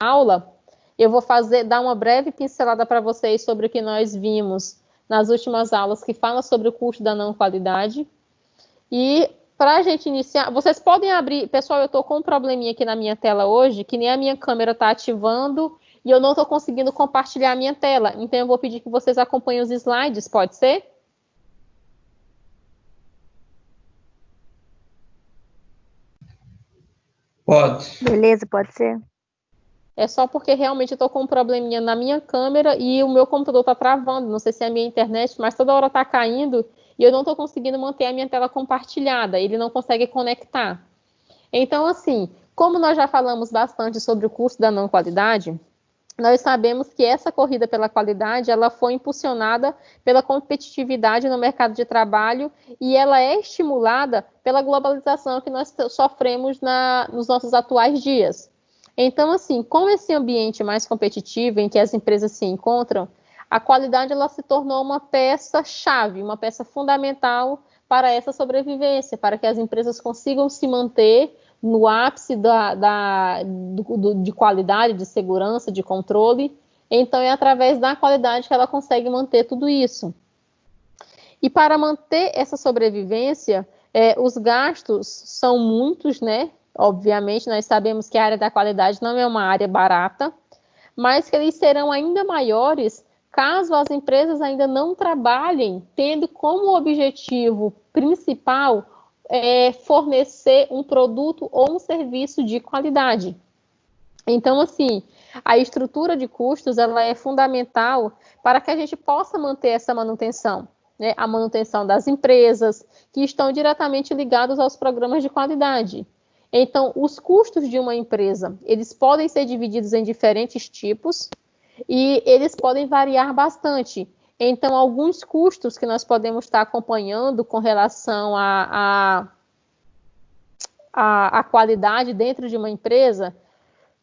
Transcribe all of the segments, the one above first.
aula, eu vou dar uma breve pincelada para vocês sobre o que nós vimos nas últimas aulas, que fala sobre o custo da não qualidade. E para a gente iniciar, vocês podem abrir... Pessoal, eu estou com um probleminha aqui na minha tela hoje, que nem a minha câmera está ativando e eu não estou conseguindo compartilhar a minha tela. Então, eu vou pedir que vocês acompanhem os slides, pode ser? Pode. Beleza, pode ser. É só porque realmente eu estou com um probleminha na minha câmera e o meu computador está travando. Não sei se é a minha internet, mas toda hora está caindo e eu não estou conseguindo manter a minha tela compartilhada. Ele não consegue conectar. Então, assim, como nós já falamos bastante sobre o custo da não qualidade, nós sabemos que essa corrida pela qualidade, ela foi impulsionada pela competitividade no mercado de trabalho e ela é estimulada pela globalização que nós sofremos nos nossos atuais dias. Então, assim, com esse ambiente mais competitivo em que as empresas se encontram, a qualidade ela se tornou uma peça-chave, uma peça fundamental para essa sobrevivência, para que as empresas consigam se manter no ápice de qualidade, de segurança, de controle. Então, é através da qualidade que ela consegue manter tudo isso. E para manter essa sobrevivência, os gastos são muitos, né? Obviamente, nós sabemos que a área da qualidade não é uma área barata, mas que eles serão ainda maiores caso as empresas ainda não trabalhem tendo como objetivo principal fornecer um produto ou um serviço de qualidade. Então, assim, a estrutura de custos ela é fundamental para que a gente possa manter essa manutenção, né? A manutenção das empresas que estão diretamente ligados aos programas de qualidade. Então, os custos de uma empresa, eles podem ser divididos em diferentes tipos e eles podem variar bastante. Então, alguns custos que nós podemos estar acompanhando com relação à qualidade dentro de uma empresa,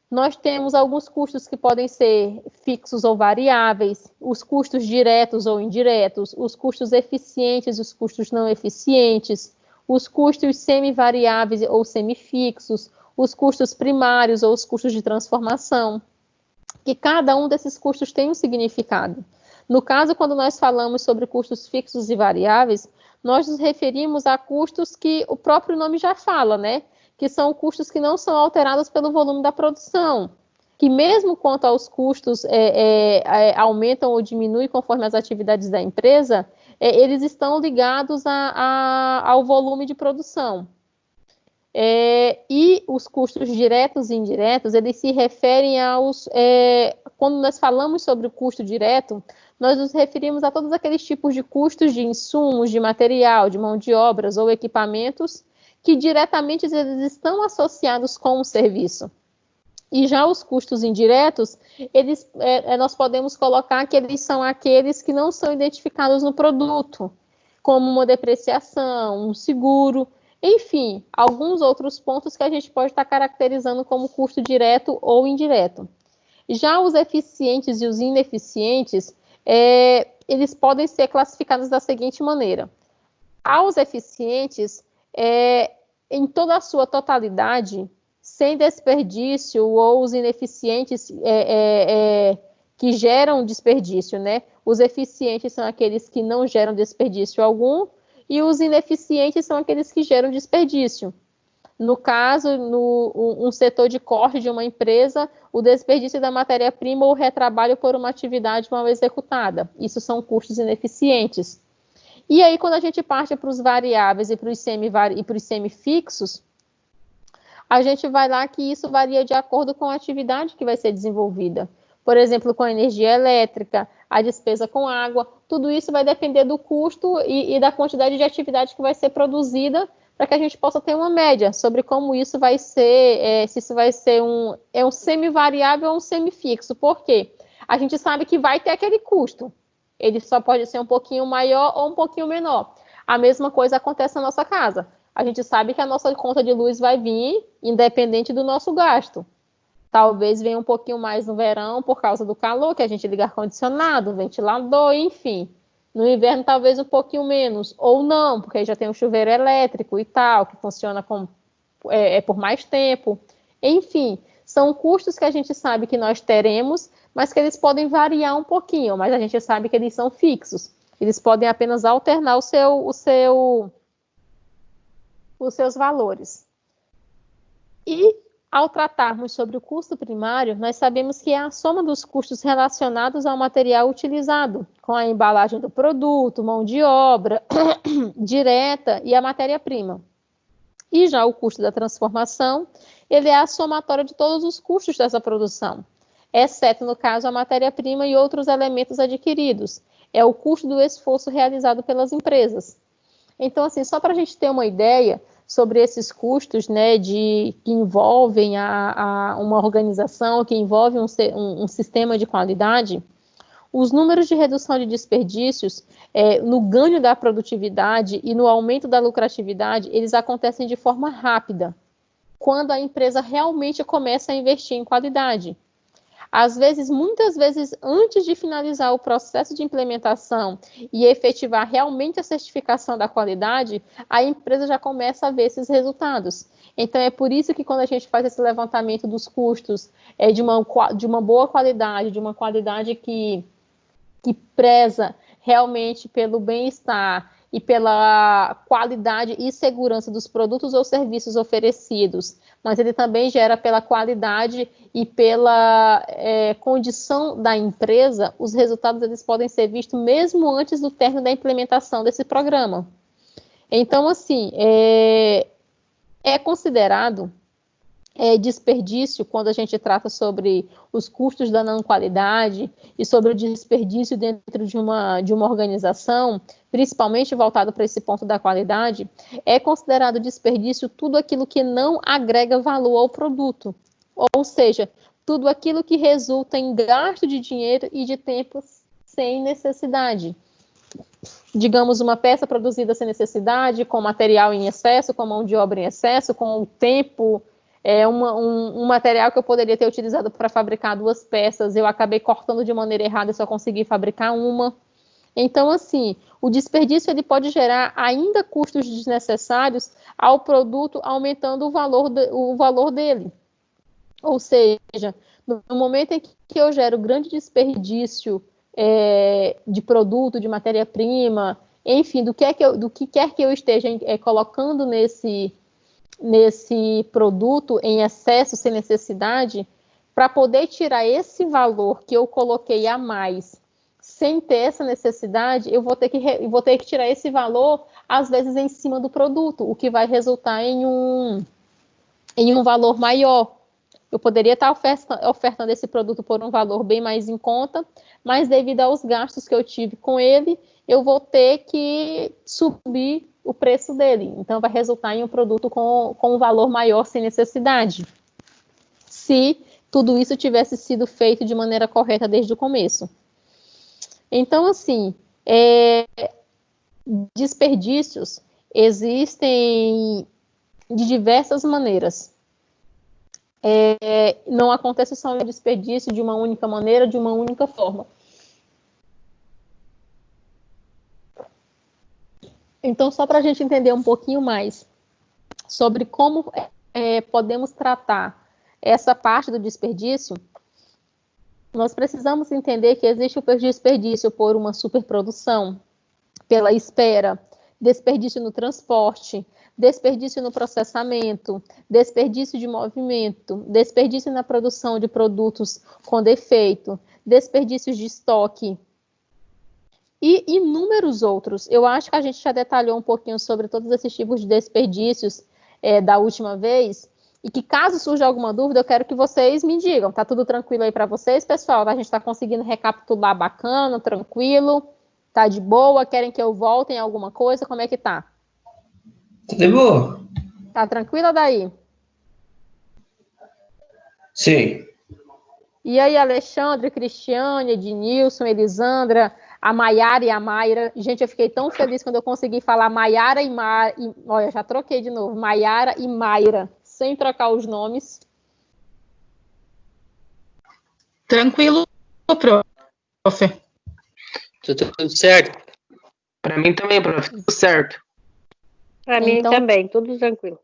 nós temos alguns custos que podem ser fixos ou variáveis, os custos diretos ou indiretos, os custos eficientes e os custos não eficientes, os custos semivariáveis ou semifixos, os custos primários ou os custos de transformação, que cada um desses custos tem um significado. No caso, quando nós falamos sobre custos fixos e variáveis, nós nos referimos a custos que o próprio nome já fala, né? Que são custos que não são alterados pelo volume da produção, que mesmo quanto aos custos aumentam ou diminuem conforme as atividades da empresa, eles estão ligados ao volume de produção. E os custos diretos e indiretos, eles se referem quando nós falamos sobre o custo direto, nós nos referimos a todos aqueles tipos de custos de insumos, de material, de mão de obras ou equipamentos, que diretamente eles estão associados com o serviço. E já os custos indiretos, nós podemos colocar que eles são aqueles que não são identificados no produto, como uma depreciação, um seguro, enfim, alguns outros pontos que a gente pode estar caracterizando como custo direto ou indireto. Já os eficientes e os ineficientes, eles podem ser classificados da seguinte maneira. Aos eficientes, em toda a sua totalidade, sem desperdício, ou os ineficientes que geram desperdício, né? Os eficientes são aqueles que não geram desperdício algum, e os ineficientes são aqueles que geram desperdício. No caso, um setor de corte de uma empresa, o desperdício da matéria-prima ou o retrabalho por uma atividade mal executada. Isso são custos ineficientes. E aí, quando a gente parte para os variáveis e para os semifixos, a gente vai lá que isso varia de acordo com a atividade que vai ser desenvolvida. Por exemplo, com a energia elétrica, a despesa com água, tudo isso vai depender do custo e da quantidade de atividade que vai ser produzida, para que a gente possa ter uma média sobre como isso vai ser, se isso vai ser um semivariável ou um semifixo. Por quê? A gente sabe que vai ter aquele custo. Ele só pode ser um pouquinho maior ou um pouquinho menor. A mesma coisa acontece na nossa casa. A gente sabe que a nossa conta de luz vai vir independente do nosso gasto. Talvez venha um pouquinho mais no verão por causa do calor, que a gente liga ar-condicionado, ventilador, enfim. No inverno, talvez um pouquinho menos. Ou não, porque aí já tem um chuveiro elétrico e tal, que funciona por mais tempo. Enfim, São custos que a gente sabe que nós teremos, mas que eles podem variar um pouquinho, mas a gente sabe que eles são fixos. Eles podem apenas alternar os seus valores. E, ao tratarmos sobre o custo primário, nós sabemos que é a soma dos custos relacionados ao material utilizado, com a embalagem do produto, mão de obra direta e a matéria-prima. E já o custo da transformação, ele é a somatória de todos os custos dessa produção, exceto, no caso, a matéria-prima e outros elementos adquiridos. É o custo do esforço realizado pelas empresas. Então, assim, só para a gente ter uma ideia sobre esses custos, né, que envolvem uma organização, que envolvem um sistema de qualidade, os números de redução de desperdícios, no ganho da produtividade e no aumento da lucratividade, eles acontecem de forma rápida, quando a empresa realmente começa a investir em qualidade. Às vezes, muitas vezes, antes de finalizar o processo de implementação e efetivar realmente a certificação da qualidade, a empresa já começa a ver esses resultados. Então, é por isso que quando a gente faz esse levantamento dos custos de uma boa qualidade, de uma qualidade que preza realmente pelo bem-estar e pela qualidade e segurança dos produtos ou serviços oferecidos, mas ele também gera pela qualidade e pela condição da empresa, os resultados eles podem ser vistos mesmo antes do término da implementação desse programa. Então, assim, é considerado desperdício quando a gente trata sobre os custos da não qualidade e sobre o desperdício dentro de uma organização, principalmente voltado para esse ponto da qualidade, é considerado desperdício tudo aquilo que não agrega valor ao produto, ou seja, tudo aquilo que resulta em gasto de dinheiro e de tempo sem necessidade. Digamos, uma peça produzida sem necessidade, com material em excesso, com mão de obra em excesso, com o tempo... um material que eu poderia ter utilizado para fabricar 2 peças, eu acabei cortando de maneira errada e só consegui fabricar uma. Então, assim, o desperdício ele pode gerar ainda custos desnecessários ao produto, aumentando o valor dele. Ou seja, no momento em que eu gero grande desperdício de produto, de matéria-prima, enfim, do que quer que eu esteja colocando nesse produto em excesso, sem necessidade, para poder tirar esse valor que eu coloquei a mais, sem ter essa necessidade, eu vou ter que tirar esse valor, às vezes, em cima do produto, o que vai resultar em um valor maior. Eu poderia estar ofertando esse produto por um valor bem mais em conta, mas devido aos gastos que eu tive com ele, eu vou ter que subir o preço dele. Então, vai resultar em um produto com um valor maior sem necessidade. Se tudo isso tivesse sido feito de maneira correta desde o começo. Então, assim, desperdícios existem de diversas maneiras. Não acontece só um desperdício de uma única maneira, de uma única forma. Então, só para a gente entender um pouquinho mais sobre como podemos tratar essa parte do desperdício, nós precisamos entender que existe o desperdício por uma superprodução, pela espera, desperdício no transporte, desperdício no processamento, desperdício de movimento, desperdício na produção de produtos com defeito, desperdícios de estoque, e inúmeros outros. Eu acho que a gente já detalhou um pouquinho sobre todos esses tipos de desperdícios da última vez, e que caso surja alguma dúvida, eu quero que vocês me digam. Tá tudo tranquilo aí para vocês, pessoal? A gente está conseguindo recapitular bacana, tranquilo? Tá de boa? Querem que eu volte em alguma coisa? Como é que tá? Tudo boa? Tá tranquila daí? Sim. E aí, Alexandre, Cristiane, Ednilson, Elisandra, a Maiara e a Mayra. Gente, eu fiquei tão feliz quando eu consegui falar Maiara e Mayra. Olha, já troquei de novo. Maiara e Mayra, sem trocar os nomes. Tranquilo, prof. Tudo certo? Para mim também, prof. Tudo certo. Para mim também, tudo tranquilo.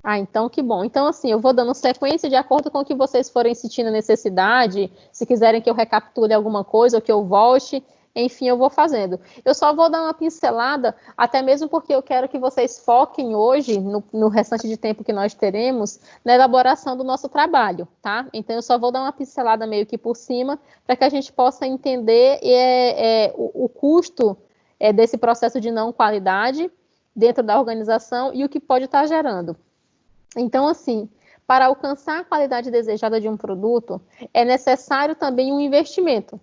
Ah, então que bom. Então, assim, eu vou dando sequência de acordo com o que vocês forem sentindo necessidade. Se quiserem que eu recapitule alguma coisa ou que eu volte, enfim, eu vou fazendo. Eu só vou dar uma pincelada, até mesmo porque eu quero que vocês foquem hoje, no restante de tempo que nós teremos, na elaboração do nosso trabalho, tá? Então, eu só vou dar uma pincelada meio que por cima, para que a gente possa entender o custo desse processo de não qualidade dentro da organização e o que pode estar gerando. Então, assim, para alcançar a qualidade desejada de um produto, é necessário também um investimento,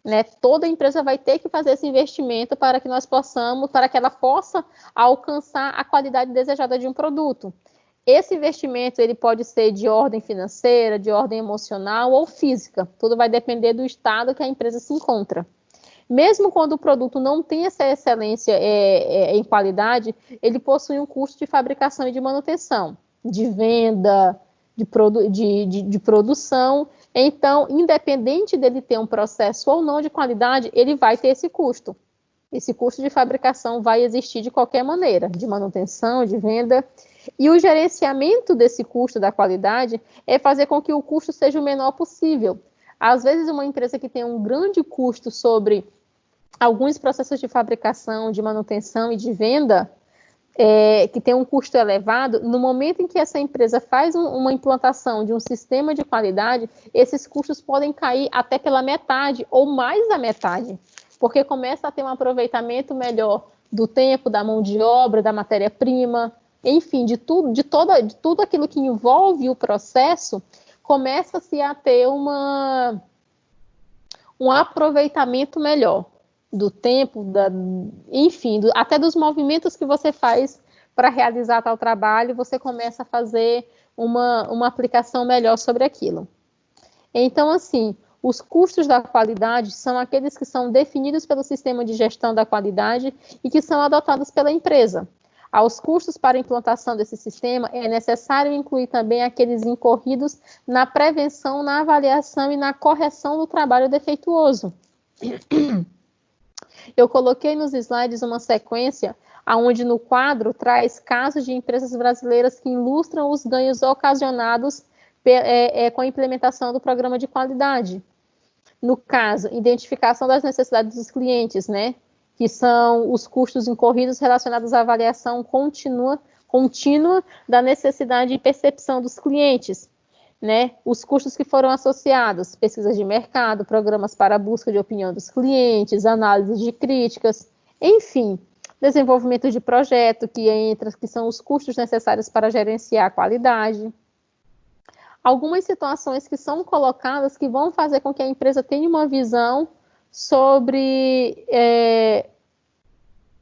né? Toda empresa vai ter que fazer esse investimento para que para que ela possa alcançar a qualidade desejada de um produto. Esse investimento, ele pode ser de ordem financeira, de ordem emocional ou física. Tudo vai depender do estado que a empresa se encontra. Mesmo quando o produto não tem essa excelência em qualidade, ele possui um custo de fabricação e de manutenção, de venda, de produção. Então, independente dele ter um processo ou não de qualidade, ele vai ter esse custo. Esse custo de fabricação vai existir de qualquer maneira, de manutenção, de venda. E o gerenciamento desse custo da qualidade é fazer com que o custo seja o menor possível. Às vezes, uma empresa que tem um grande custo sobre alguns processos de fabricação, de manutenção e de venda, que tem um custo elevado, no momento em que essa empresa faz uma implantação de um sistema de qualidade, esses custos podem cair até pela metade ou mais da metade, porque começa a ter um aproveitamento melhor do tempo, da mão de obra, da matéria-prima, enfim, de tudo aquilo que envolve o processo, começa-se a ter um aproveitamento melhor do tempo, enfim, até dos movimentos que você faz para realizar tal trabalho, você começa a fazer uma aplicação melhor sobre aquilo. Então, assim, os custos da qualidade são aqueles que são definidos pelo sistema de gestão da qualidade e que são adotados pela empresa. Aos custos para a implantação desse sistema, é necessário incluir também aqueles incorridos na prevenção, na avaliação e na correção do trabalho defeituoso. Eu coloquei nos slides uma sequência onde no quadro traz casos de empresas brasileiras que ilustram os ganhos ocasionados com a implementação do programa de qualidade. No caso, identificação das necessidades dos clientes, né? Que são os custos incorridos relacionados à avaliação contínua da necessidade e percepção dos clientes, né? Os custos que foram associados, pesquisas de mercado, programas para a busca de opinião dos clientes, análise de críticas, enfim, desenvolvimento de projeto, que são os custos necessários para gerenciar a qualidade. Algumas situações que são colocadas que vão fazer com que a empresa tenha uma visão sobre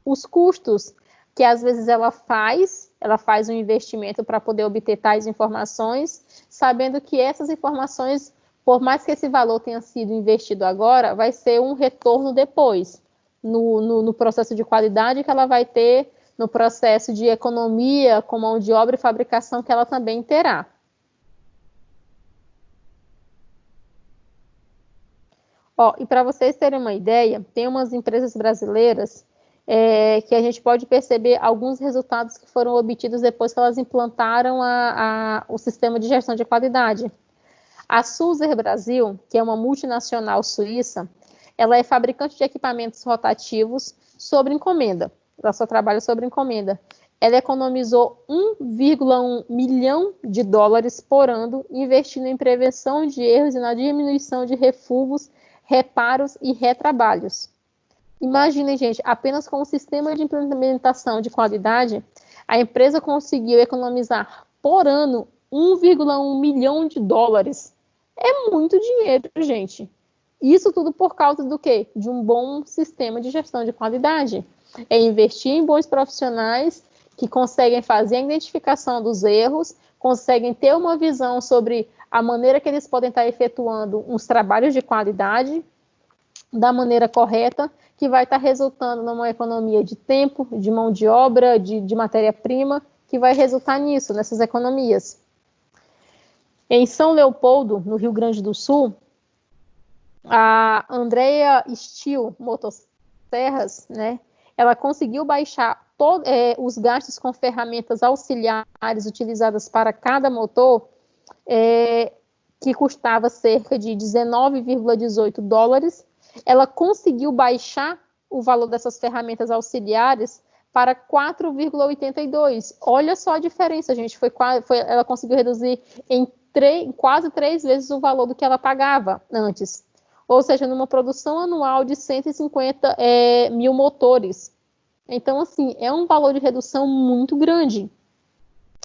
os custos que às vezes ela faz um investimento para poder obter tais informações, sabendo que essas informações, por mais que esse valor tenha sido investido agora, vai ser um retorno depois, no processo de qualidade que ela vai ter, no processo de economia com mão de obra e fabricação que ela também terá. E para vocês terem uma ideia, tem umas empresas brasileiras que a gente pode perceber alguns resultados que foram obtidos depois que elas implantaram o sistema de gestão de qualidade. A Sulzer Brasil, que é uma multinacional suíça, ela é fabricante de equipamentos rotativos sobre encomenda. Ela só trabalha sobre encomenda. Ela economizou 1,1 milhão de dólares por ano, investindo em prevenção de erros e na diminuição de refugos, reparos e retrabalhos. Imaginem, gente, apenas com o sistema de implementação de qualidade, a empresa conseguiu economizar por ano 1,1 milhão de dólares. É muito dinheiro, gente. Isso tudo por causa do quê? De um bom sistema de gestão de qualidade. É investir em bons profissionais que conseguem fazer a identificação dos erros, conseguem ter uma visão sobre a maneira que eles podem estar efetuando uns trabalhos de qualidade da maneira correta, que vai estar resultando numa economia de tempo, de mão de obra, de matéria-prima, que vai resultar nisso, nessas economias. Em São Leopoldo, no Rio Grande do Sul, a Andrea Steel Motosserras, né, ela conseguiu baixar os gastos com ferramentas auxiliares utilizadas para cada motor, que custava cerca de 19,18 dólares, ela conseguiu baixar o valor dessas ferramentas auxiliares para 4,82. Olha só a diferença, gente. Ela conseguiu reduzir em quase 3 vezes o valor do que ela pagava antes. Ou seja, numa produção anual de 150 mil motores. Então, assim, é um valor de redução muito grande.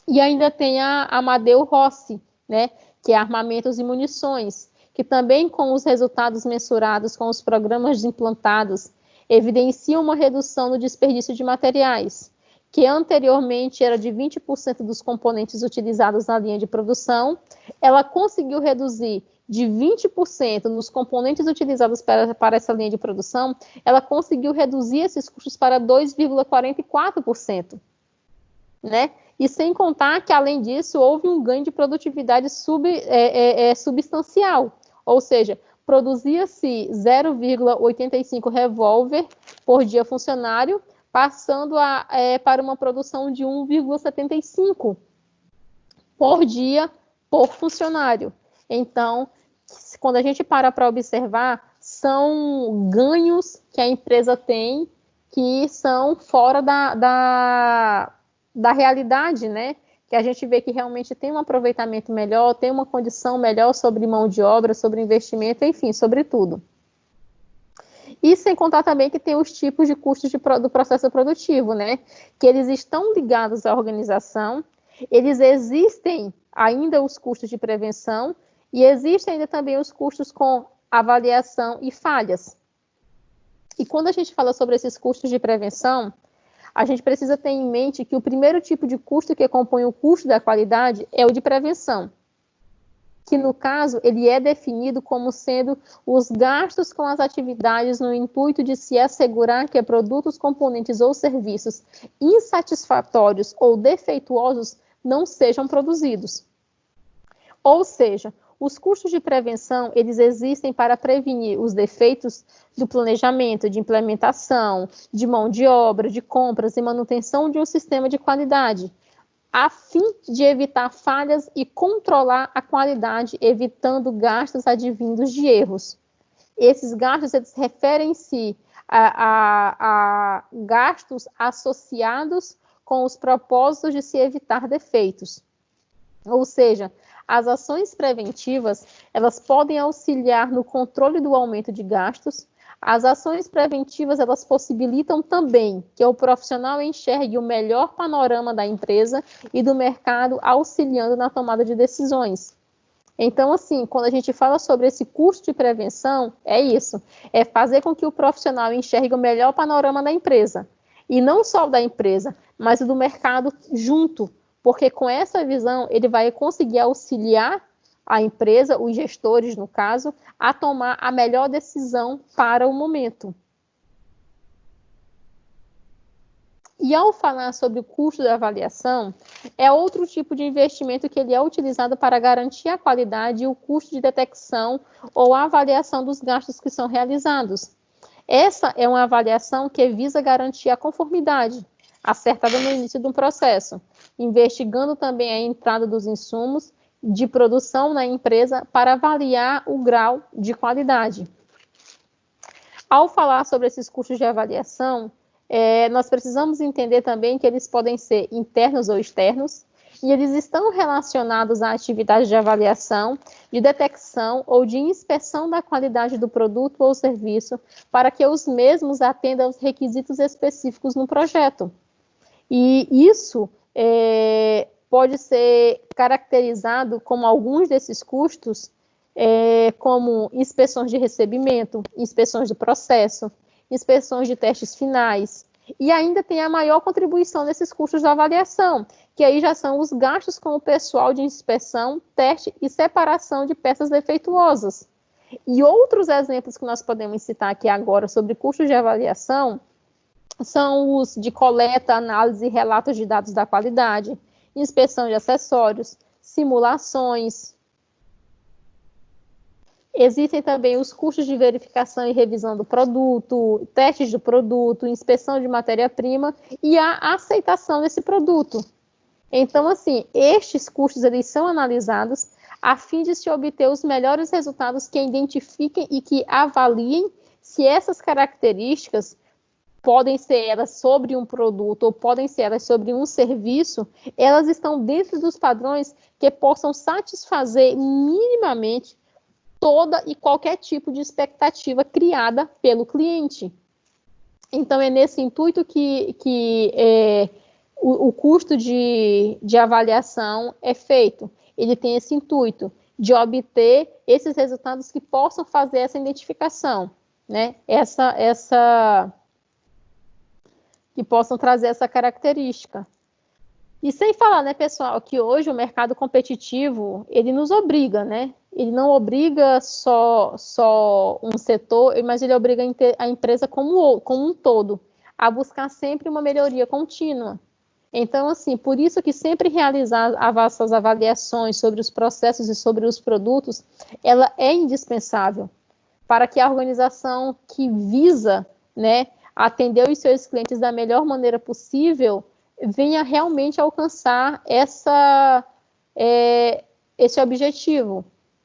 E ainda tem a Amadeu Rossi, né, que é armamentos e munições, que também com os resultados mensurados com os programas implantados, evidencia uma redução no desperdício de materiais, que anteriormente era de 20% dos componentes utilizados na linha de produção, ela conseguiu reduzir de 20% nos componentes utilizados para essa linha de produção, ela conseguiu reduzir esses custos para 2,44%, né? E sem contar que, além disso, houve um ganho de produtividade substancial, ou seja, produzia-se 0,85 revólver por dia funcionário, passando para uma produção de 1,75 por dia por funcionário. Então, quando a gente para observar, são ganhos que a empresa tem que são fora da realidade, né? Que a gente vê que realmente tem um aproveitamento melhor, tem uma condição melhor sobre mão de obra, sobre investimento, enfim, sobre tudo. E sem contar também que tem os tipos de custos do processo produtivo, né? Que eles estão ligados à organização, eles existem ainda os custos de prevenção e existem ainda também os custos com avaliação e falhas. E quando a gente fala sobre esses custos de prevenção, a gente precisa ter em mente que o primeiro tipo de custo que compõe o custo da qualidade é o de prevenção, que no caso ele é definido como sendo os gastos com as atividades no intuito de se assegurar que produtos, componentes ou serviços insatisfatórios ou defeituosos não sejam produzidos. Ou seja, os custos de prevenção, eles existem para prevenir os defeitos do planejamento, de implementação, de mão de obra, de compras e manutenção de um sistema de qualidade, a fim de evitar falhas e controlar a qualidade, evitando gastos advindos de erros. Esses gastos, eles referem-se a gastos associados com os propósitos de se evitar defeitos. Ou seja, as ações preventivas, elas podem auxiliar no controle do aumento de gastos. As ações preventivas, elas possibilitam também que o profissional enxergue o melhor panorama da empresa e do mercado, auxiliando na tomada de decisões. Então, assim, quando a gente fala sobre esse custo de prevenção, é isso. É fazer com que o profissional enxergue o melhor panorama da empresa. E não só da empresa, mas do mercado junto. Porque com essa visão, ele vai conseguir auxiliar a empresa, os gestores, no caso, a tomar a melhor decisão para o momento. E ao falar sobre o custo da avaliação, é outro tipo de investimento que ele é utilizado para garantir a qualidade e o custo de detecção ou avaliação dos gastos que são realizados. Essa é uma avaliação que visa garantir a conformidade acertada no início de um processo, investigando também a entrada dos insumos de produção na empresa para avaliar o grau de qualidade. Ao falar sobre esses custos de avaliação, nós precisamos entender também que eles podem ser internos ou externos, e eles estão relacionados à atividade de avaliação, de detecção ou de inspeção da qualidade do produto ou serviço, para que os mesmos atendam aos requisitos específicos no projeto. E isso pode ser caracterizado como alguns desses custos, como inspeções de recebimento, inspeções de processo, inspeções de testes finais, e ainda tem a maior contribuição nesses custos de avaliação, que aí já são os gastos com o pessoal de inspeção, teste e separação de peças defeituosas. E outros exemplos que nós podemos citar aqui agora sobre custos de avaliação são os de coleta, análise e relatos de dados da qualidade, inspeção de acessórios, simulações, Existem também os custos de verificação e revisão do produto, testes do produto, inspeção de matéria-prima e a aceitação desse produto. Então, assim, estes custos eles são analisados a fim de se obter os melhores resultados que identifiquem e que avaliem se essas características podem ser elas sobre um produto ou podem ser elas sobre um serviço, elas estão dentro dos padrões que possam satisfazer minimamente toda e qualquer tipo de expectativa criada pelo cliente. Então, é nesse intuito que o custo de avaliação é feito. Ele tem esse intuito de obter esses resultados que possam fazer essa identificação, né? Que possam trazer essa característica. E sem falar, né, pessoal, que hoje o mercado competitivo, ele nos obriga, né? Ele não obriga só um setor, mas ele obriga a empresa como um todo a buscar sempre uma melhoria contínua. Então, assim, por isso que sempre realizar essas avaliações sobre os processos e sobre os produtos, ela é indispensável para que a organização que visa, né, atender os seus clientes da melhor maneira possível, venha realmente alcançar esse objetivo.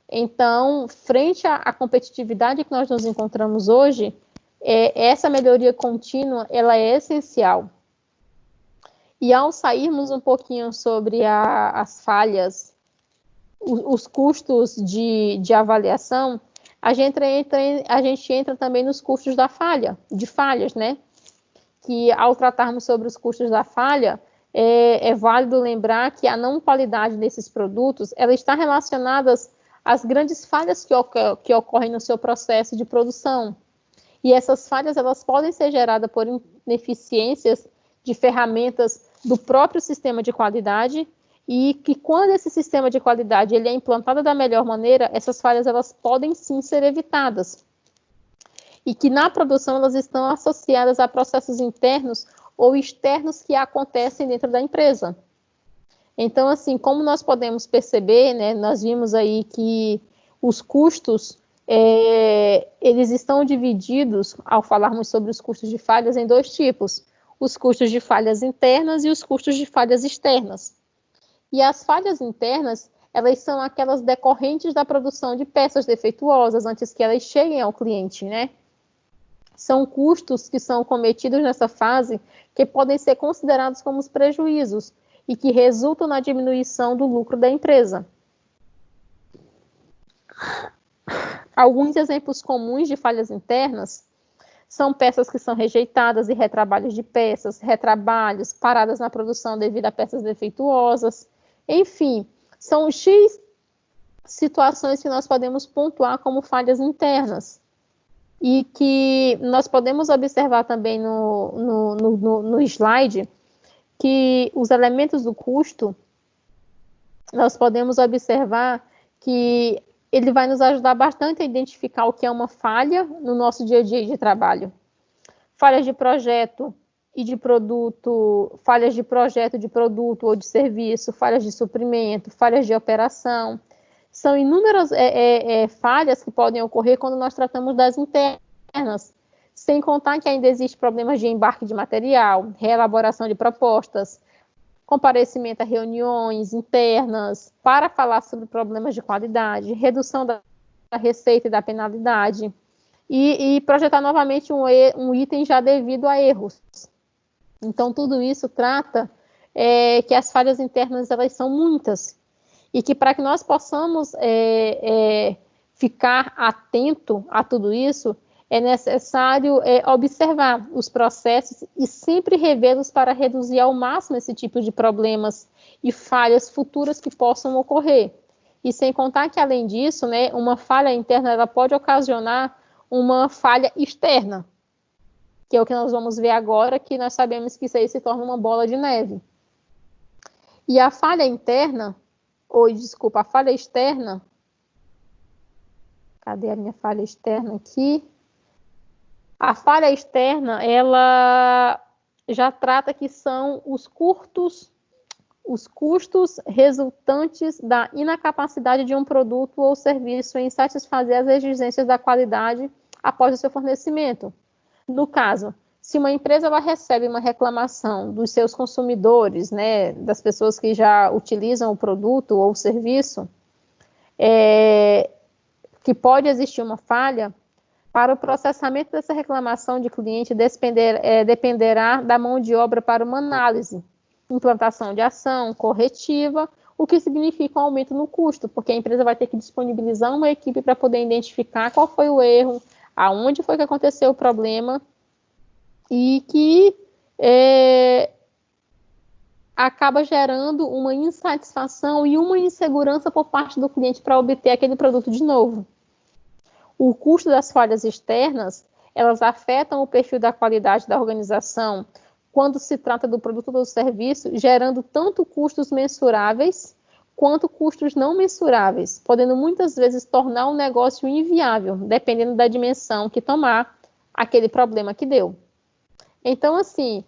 Então, frente à competitividade que nós nos encontramos hoje, essa melhoria contínua, ela é essencial. E ao sairmos um pouquinho sobre as falhas, os custos de avaliação, a gente entra também nos custos de falhas, né? Que ao tratarmos sobre os custos da falha, é válido lembrar que a não qualidade desses produtos, ela está relacionada às grandes falhas que ocorrem no seu processo de produção. E essas falhas, elas podem ser geradas por ineficiências de ferramentas do próprio sistema de qualidade, e que quando esse sistema de qualidade ele é implantado da melhor maneira, essas falhas elas podem sim ser evitadas. E que na produção elas estão associadas a processos internos ou externos que acontecem dentro da empresa. Então, assim, como nós podemos perceber, né, nós vimos aí que os custos, eles estão divididos, ao falarmos sobre os custos de falhas, em dois tipos: os custos de falhas internas e os custos de falhas externas. E as falhas internas, elas são aquelas decorrentes da produção de peças defeituosas antes que elas cheguem ao cliente, né? São custos que são cometidos nessa fase que podem ser considerados como os prejuízos e que resultam na diminuição do lucro da empresa. Alguns exemplos comuns de falhas internas são peças que são rejeitadas e retrabalhos de peças, retrabalhos, paradas na produção devido a peças defeituosas. Enfim, são X situações que nós podemos pontuar como falhas internas. E que nós podemos observar também no slide que os elementos do custo, nós podemos observar que ele vai nos ajudar bastante a identificar o que é uma falha no nosso dia a dia de trabalho. Falhas de projeto e de produto, falhas de projeto de produto ou de serviço, falhas de suprimento, falhas de operação. São inúmeras falhas que podem ocorrer quando nós tratamos das internas, sem contar que ainda existem problemas de embarque de material, reelaboração de propostas, comparecimento a reuniões internas, para falar sobre problemas de qualidade, redução da receita e da penalidade, e projetar novamente um item já devido a erros. Então, tudo isso trata que as falhas internas elas são muitas, e que para que nós possamos ficar atento a tudo isso, é necessário observar os processos e sempre revê-los para reduzir ao máximo esse tipo de problemas e falhas futuras que possam ocorrer. E sem contar que, além disso, né, uma falha interna ela pode ocasionar uma falha externa, que é o que nós vamos ver agora, que nós sabemos que isso aí se torna uma bola de neve. E a falha interna, a falha externa, cadê a minha falha externa aqui? A falha externa, ela já trata que são os custos os custos resultantes da inacapacidade de um produto ou serviço em satisfazer as exigências da qualidade após o seu fornecimento. No caso, se uma empresa ela recebe uma reclamação dos seus consumidores, né, das pessoas que já utilizam o produto ou o serviço, que pode existir uma falha, para o processamento dessa reclamação de cliente dependerá da mão de obra para uma análise, implantação de ação corretiva, o que significa um aumento no custo, porque a empresa vai ter que disponibilizar uma equipe para poder identificar qual foi o erro, aonde foi que aconteceu o problema, e que acaba gerando uma insatisfação e uma insegurança por parte do cliente para obter aquele produto de novo. O custo das falhas externas, elas afetam o perfil da qualidade da organização quando se trata do produto ou do serviço, gerando tanto custos mensuráveis quanto custos não mensuráveis, podendo muitas vezes tornar um negócio inviável, dependendo da dimensão que tomar aquele problema que deu. Então, assim,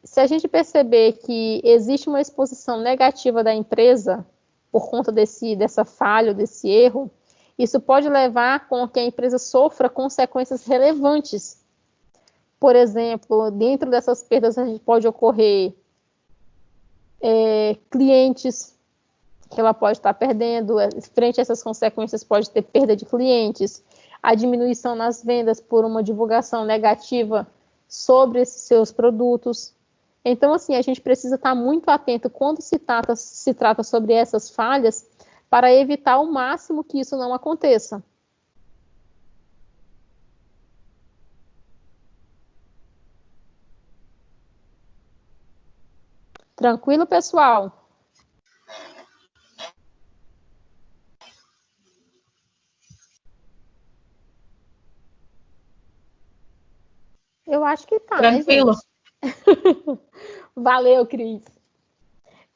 se a gente perceber que existe uma exposição negativa da empresa por conta dessa falha, desse erro, isso pode levar com que a empresa sofra consequências relevantes. Por exemplo, dentro dessas perdas a gente pode ocorrer clientes que ela pode estar perdendo, frente a essas consequências pode ter perda de clientes, a diminuição nas vendas por uma divulgação negativa sobre esses seus produtos. Então, assim, a gente precisa estar muito atento quando se trata sobre essas falhas para evitar ao máximo que isso não aconteça. Tranquilo, pessoal? Eu acho que tá, Tranquilo. Né, gente? Valeu, Cris.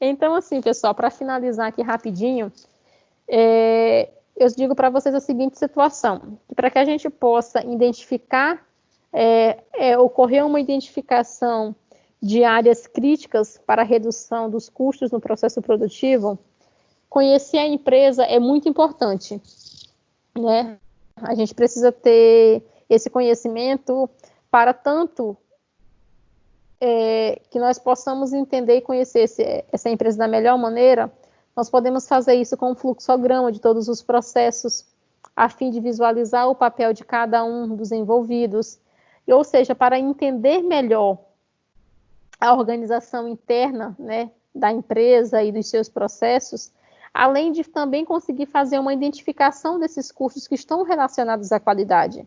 Então, assim, pessoal, para finalizar aqui rapidinho, eu digo para vocês a seguinte situação, que para que a gente possa identificar, ocorrer uma identificação de áreas críticas para a redução dos custos no processo produtivo, conhecer a empresa é muito importante, né? A gente precisa ter esse conhecimento para tanto que nós possamos entender e conhecer essa empresa da melhor maneira. Nós podemos fazer isso com um fluxograma de todos os processos, a fim de visualizar o papel de cada um dos envolvidos, ou seja, para entender melhor a organização interna, né, da empresa e dos seus processos, além de também conseguir fazer uma identificação desses custos que estão relacionados à qualidade.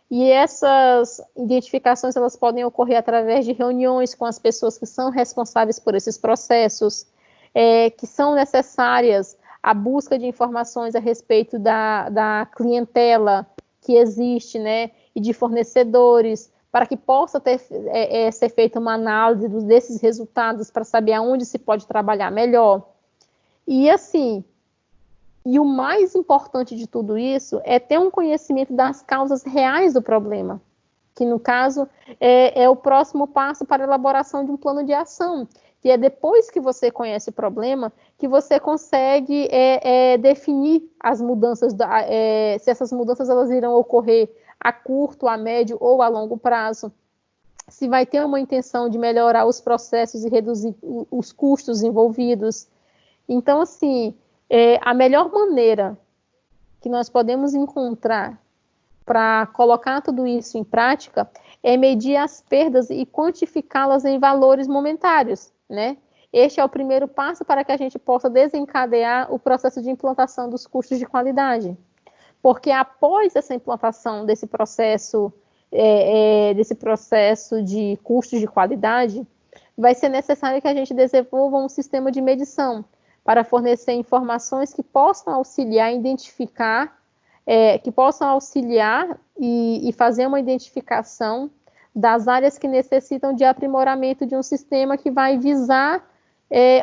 E essas identificações elas podem ocorrer através de reuniões com as pessoas que são responsáveis por esses processos, que são necessárias a busca de informações a respeito da clientela que existe, né, e de fornecedores, para que possa ser feita uma análise desses resultados para saber aonde se pode trabalhar melhor. E assim, o mais importante de tudo isso é ter um conhecimento das causas reais do problema, que no caso é o próximo passo para a elaboração de um plano de ação, que é depois que você conhece o problema, que você consegue definir as mudanças, se essas mudanças elas irão ocorrer a curto, a médio ou a longo prazo, se vai ter uma intenção de melhorar os processos e reduzir os custos envolvidos. Então, assim, a melhor maneira que nós podemos encontrar para colocar tudo isso em prática é medir as perdas e quantificá-las em valores monetários, né? Este é o primeiro passo para que a gente possa desencadear o processo de implantação dos custos de qualidade. Porque após essa implantação desse processo de custos de qualidade, vai ser necessário que a gente desenvolva um sistema de medição para fornecer informações que possam auxiliar a identificar, que possam auxiliar e fazer uma identificação das áreas que necessitam de aprimoramento de um sistema que vai visar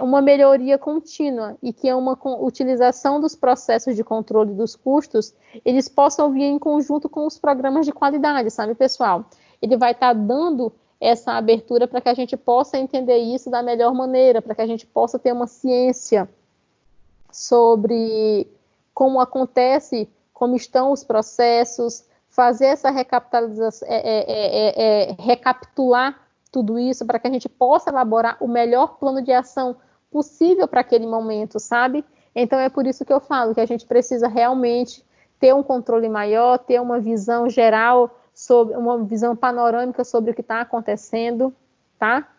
uma melhoria contínua e que uma utilização dos processos de controle dos custos, eles possam vir em conjunto com os programas de qualidade, sabe, pessoal? Ele vai estar dando essa abertura para que a gente possa entender isso da melhor maneira, para que a gente possa ter uma ciência sobre como acontece, como estão os processos, fazer essa recapitalização, recapitular tudo isso para que a gente possa elaborar o melhor plano de ação possível para aquele momento, sabe? Então é por isso que eu falo que a gente precisa realmente ter um controle maior, ter uma visão geral, sobre uma visão panorâmica sobre o que está acontecendo, tá?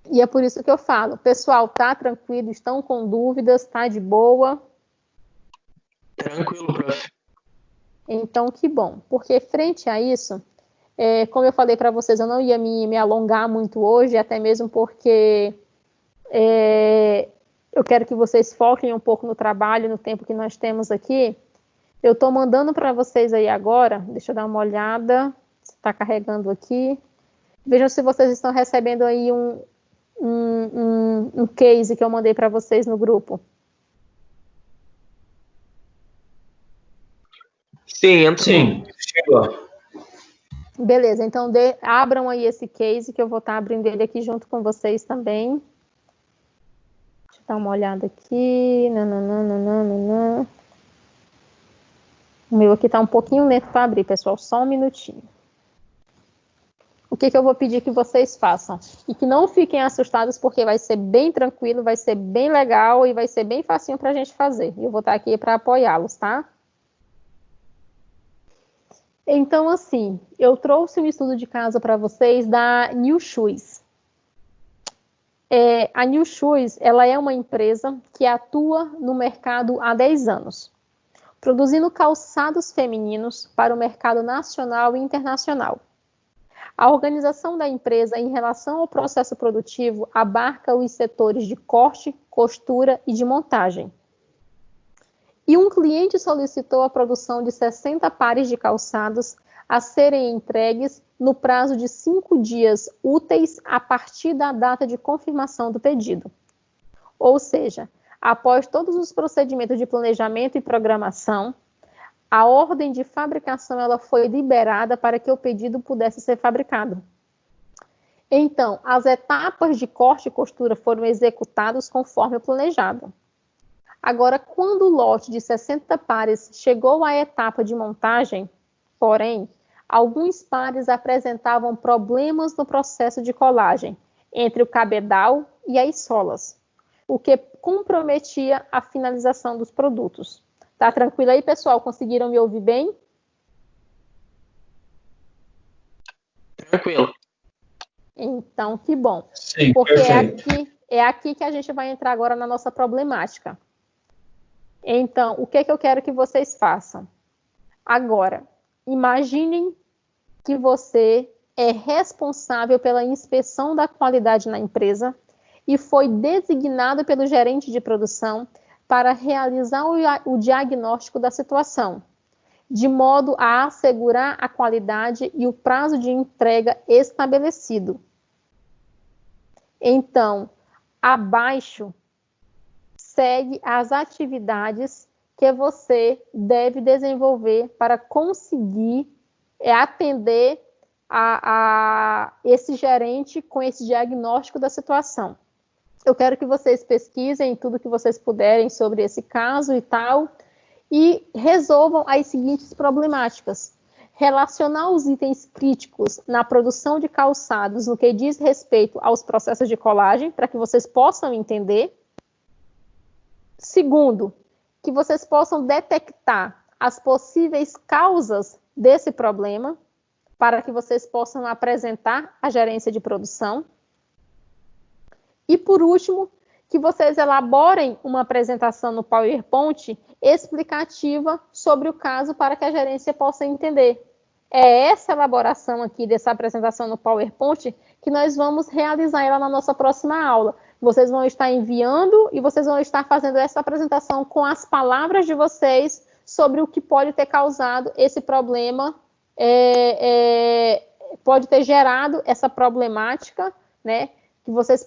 E é por isso que eu falo, pessoal, tá tranquilo, estão com dúvidas, tá de boa? Tranquilo, prof. Então, que bom, porque frente a isso, como eu falei para vocês, eu não ia me alongar muito hoje, até mesmo porque eu quero que vocês foquem um pouco no trabalho, no tempo que nós temos aqui. Eu estou mandando para vocês aí agora, deixa eu dar uma olhada, está carregando aqui. Vejam se vocês estão recebendo aí um case que eu mandei para vocês no grupo. Sim, entra. Sim, chegou. Beleza, então abram aí esse case que eu vou estar abrindo ele aqui junto com vocês também. Deixa eu dar uma olhada aqui. Nananana. O meu aqui está um pouquinho lento para abrir, pessoal, só um minutinho. O que eu vou pedir que vocês façam? E que não fiquem assustados, porque vai ser bem tranquilo, vai ser bem legal e vai ser bem facinho para a gente fazer. E eu vou estar aqui para apoiá-los, tá? Então, assim, eu trouxe um estudo de caso para vocês da New Shoes. A New Shoes, ela é uma empresa que atua no mercado há 10 anos, produzindo calçados femininos para o mercado nacional e internacional. A organização da empresa em relação ao processo produtivo abarca os setores de corte, costura e de montagem. E um cliente solicitou a produção de 60 pares de calçados a serem entregues no prazo de 5 dias úteis a partir da data de confirmação do pedido. Ou seja, após todos os procedimentos de planejamento e programação, a ordem de fabricação ela foi liberada para que o pedido pudesse ser fabricado. Então, as etapas de corte e costura foram executadas conforme o planejado. Agora, quando o lote de 60 pares chegou à etapa de montagem, porém, alguns pares apresentavam problemas no processo de colagem entre o cabedal e as solas, o que comprometia a finalização dos produtos. Tá tranquilo aí, pessoal? Conseguiram me ouvir bem? Tranquilo. Então, que bom. Sim, porque perfeito. é aqui que a gente vai entrar agora na nossa problemática. Então, o que eu quero que vocês façam? Agora, imaginem que você é responsável pela inspeção da qualidade na empresa e foi designado pelo gerente de produção para realizar o diagnóstico da situação, de modo a assegurar a qualidade e o prazo de entrega estabelecido. Então, abaixo segue as atividades que você deve desenvolver para conseguir atender a esse gerente com esse diagnóstico da situação. Eu quero que vocês pesquisem tudo que vocês puderem sobre esse caso e tal, e resolvam as seguintes problemáticas. Relacionar os itens críticos na produção de calçados no que diz respeito aos processos de colagem, para que vocês possam entender. Segundo, que vocês possam detectar as possíveis causas desse problema, para que vocês possam apresentar à gerência de produção. E, por último, que vocês elaborem uma apresentação no PowerPoint explicativa sobre o caso para que a gerência possa entender. É essa elaboração aqui dessa apresentação no PowerPoint que nós vamos realizar ela na nossa próxima aula. Vocês vão estar enviando e vocês vão estar fazendo essa apresentação com as palavras de vocês sobre o que pode ter causado esse problema, pode ter gerado essa problemática, né? Que vocês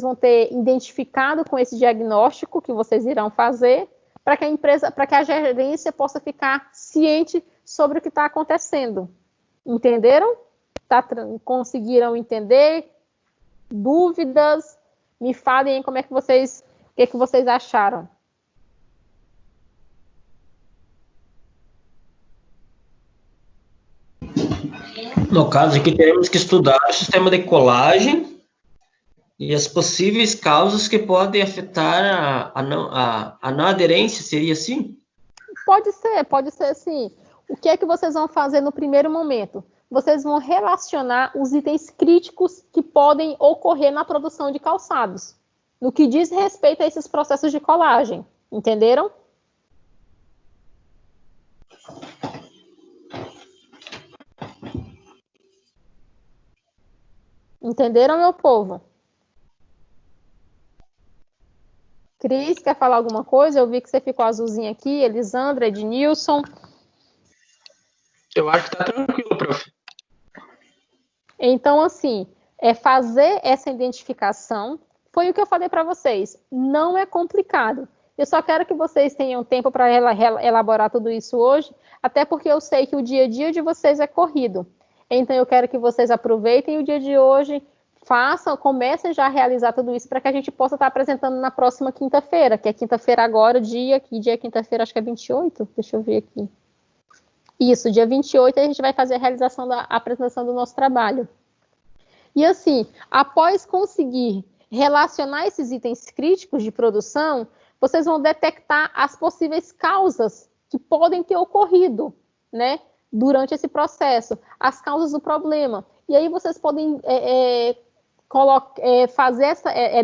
vão ter identificado com esse diagnóstico que vocês irão fazer, para que a gerência possa ficar ciente sobre o que está acontecendo. Entenderam? Conseguiram entender? Dúvidas? Me falem como é que vocês, o que é que vocês acharam. No caso aqui, teremos que estudar o sistema de colagem e as possíveis causas que podem afetar a não aderência, seria assim? Pode ser assim. O que é que vocês vão fazer no primeiro momento? Vocês vão relacionar os itens críticos que podem ocorrer na produção de calçados, no que diz respeito a esses processos de colagem. Entenderam? Entenderam, meu povo? Cris, quer falar alguma coisa? Eu vi que você ficou azulzinha aqui. Elisandra, Ednilson. Eu acho que tá tranquilo, prof. Então, assim, fazer essa identificação foi o que eu falei para vocês. Não é complicado. Eu só quero que vocês tenham tempo para elaborar tudo isso hoje, até porque eu sei que o dia a dia de vocês é corrido. Então, eu quero que vocês aproveitem o dia de hoje, comecem já a realizar tudo isso para que a gente possa estar apresentando na próxima quinta-feira, que é quinta-feira agora, que dia é quinta-feira? Acho que é 28? Deixa eu ver aqui. Isso, dia 28 a gente vai fazer a realização da apresentação do nosso trabalho. E assim, após conseguir relacionar esses itens críticos de produção, vocês vão detectar as possíveis causas que podem ter ocorrido, né, durante esse processo, as causas do problema. E aí vocês podem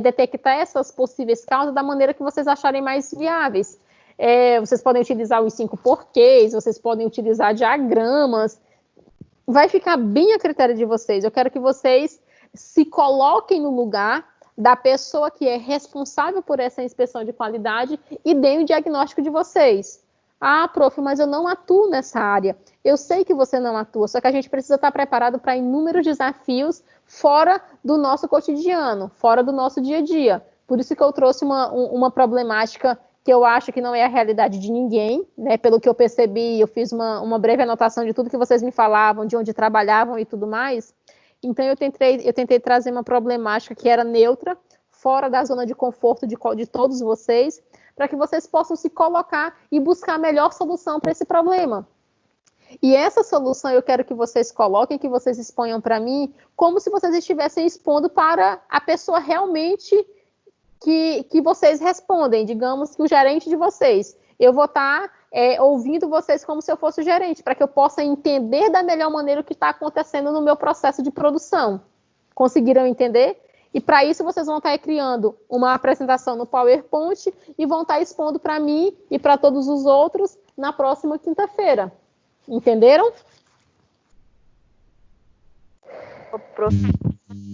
detectar essas possíveis causas da maneira que vocês acharem mais viáveis. Vocês podem utilizar os 5 porquês, vocês podem utilizar diagramas, vai ficar bem a critério de vocês. Eu quero que vocês se coloquem no lugar da pessoa que é responsável por essa inspeção de qualidade e deem o diagnóstico de vocês. Ah, prof, mas eu não atuo nessa área. Eu sei que você não atua, só que a gente precisa estar preparado para inúmeros desafios fora do nosso cotidiano, fora do nosso dia a dia. Por isso que eu trouxe uma problemática que eu acho que não é a realidade de ninguém, né? Pelo que eu percebi, eu fiz uma breve anotação de tudo que vocês me falavam, de onde trabalhavam e tudo mais. Então, eu tentei trazer uma problemática que era neutra, fora da zona de conforto de todos vocês, para que vocês possam se colocar e buscar a melhor solução para esse problema. E essa solução eu quero que vocês coloquem, que vocês exponham para mim, como se vocês estivessem expondo para a pessoa realmente que vocês respondem, digamos que o gerente de vocês. Eu vou estar ouvindo vocês como se eu fosse o gerente, para que eu possa entender da melhor maneira o que está acontecendo no meu processo de produção. Conseguiram entender? E para isso vocês vão estar criando uma apresentação no PowerPoint e vão estar expondo para mim e para todos os outros na próxima quinta-feira. Entenderam?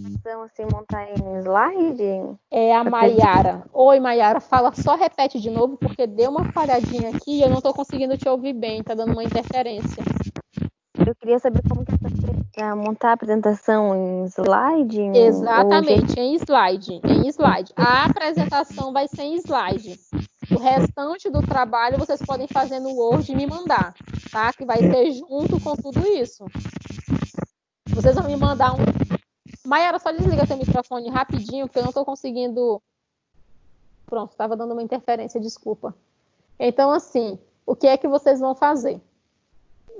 Então, assim, montar em slide? É a Maiara. Oi, Maiara, fala, repete de novo, porque deu uma falhadinha aqui e eu não estou conseguindo te ouvir bem, tá dando uma interferência. Eu queria saber como que é montar a apresentação em slide? Exatamente, em slide. A apresentação vai ser em slide. O restante do trabalho vocês podem fazer no Word e me mandar, tá? Que vai ser junto com tudo isso. Vocês vão me mandar Maiara, só desliga seu microfone rapidinho, porque eu não estou conseguindo... Pronto, estava dando uma interferência, desculpa. Então, assim, o que é que vocês vão fazer?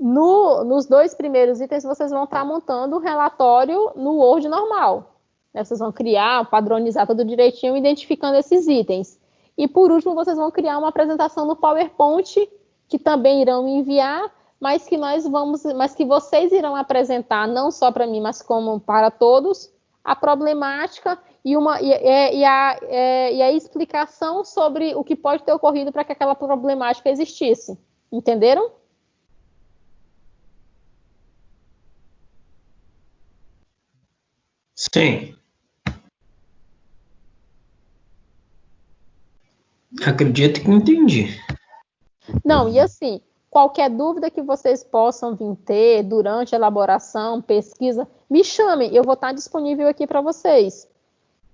Nos 2 primeiros itens, vocês vão estar montando o relatório no Word normal. Vocês vão criar, padronizar tudo direitinho, identificando esses itens. E, por último, vocês vão criar uma apresentação no PowerPoint, que também irão me enviar, mas que vocês irão apresentar, não só para mim, mas como para todos, a problemática e a explicação sobre o que pode ter ocorrido para que aquela problemática existisse. Entenderam? Sim. Acredito que entendi. Não, e assim, qualquer dúvida que vocês possam vir ter durante a elaboração, pesquisa, me chamem, eu vou estar disponível aqui para vocês.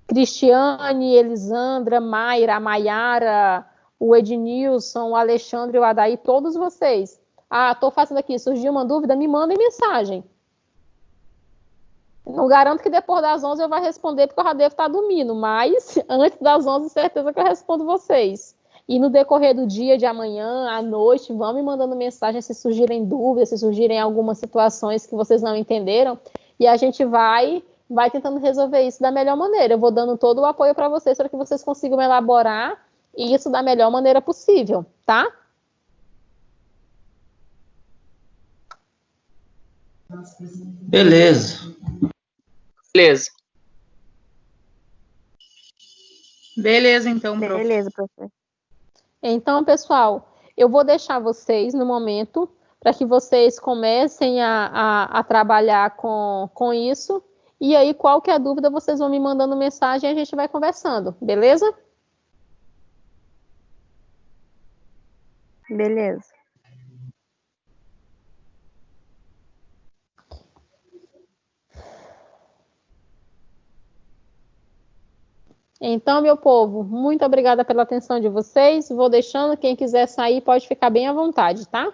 Cristiane, Elisandra, Mayra, a Maiara, o Ednilson, o Alexandre, o Adair, todos vocês. Ah, estou fazendo aqui, surgiu uma dúvida, me mandem mensagem. Não garanto que depois das 11 eu vou responder, porque eu já devo estar dormindo, mas antes das 11, certeza que eu respondo vocês. E no decorrer do dia, de amanhã, à noite, vão me mandando mensagem se surgirem dúvidas, se surgirem algumas situações que vocês não entenderam, e a gente vai tentando resolver isso da melhor maneira. Eu vou dando todo o apoio para vocês, para que vocês consigam elaborar isso da melhor maneira possível, tá? Beleza. Beleza. Beleza, então, prof. Beleza, professor. Então, pessoal, eu vou deixar vocês no momento para que vocês comecem a trabalhar com isso. E aí, qualquer dúvida, vocês vão me mandando mensagem e a gente vai conversando, beleza? Beleza. Então, meu povo, muito obrigada pela atenção de vocês. Vou deixando, quem quiser sair pode ficar bem à vontade, tá?